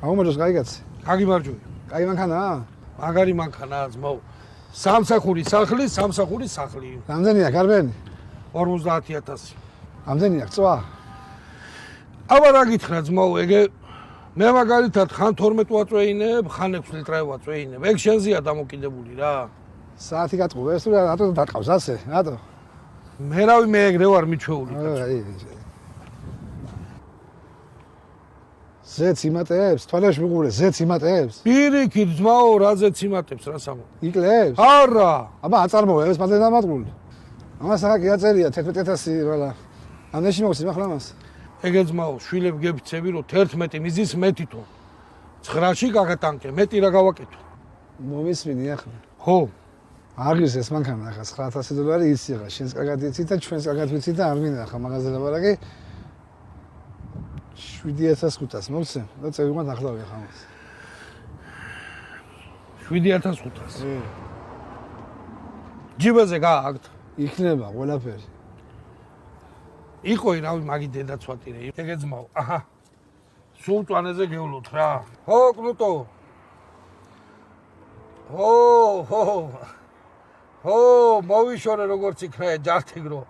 აღმოჩნდა კაიგაცი. გაგიმარჯვე. კაი მანქანაა? მაგარი მანქანაა ძმაო. სამსახური სახლი. რამდენია გარბენი? 50000. რამდენია წვა? აბა რა გითხრა ძმაო, ეგე მე მაგალითად ხან 12 ვაწვეინებ, ხან 6 ლიტრავი ვაწვეინებ. ეგ შენზეა დამოკიდებული რა. საათი გატყუეს თუ რატო დატყავს ასე? რატო? მე რავი მე ეგრე ვარ მიჩვეული. ზეც იმატებს, თვალებში მიყურე, ზეც იმატებს. პირიქით ძმაო, რაზეც იმატებს რა სამო. იკლებს? არა. აბა აწარმოებს მანდ დამატყული. ამას ახლა კი აწერია 11000 ვალა. ამდენში მოგცი ახლა მას. ეგე ძმაო, შვილებ გებიცები რომ 11 მიზის მე თვითონ. 9-ში გაგატანკე, მეტი რა გავაკეთო. მომისმინი ახლა. ხო. აღის ეს მანქანა ახლა 9000 დოლარი იცი ხა, შენს კარგად იცი და ჩვენს კარგად ვიცი და არ მინდა ხა მაღაზია ლაპარაკი. 7500 მოგცე? და წევიღმა დახლავია ხამას. 7500. ჯიბაზე გააქვთ? იქნება ყველაფერი. იყოი რავი მაგი დედაცვატირე. ეგე ძმაო. აჰა. სულ წვანეზე გევლოთ რა. ხო, კნუტო. ხო, მოვიშორე როგორც იქნება ჯართიგრო.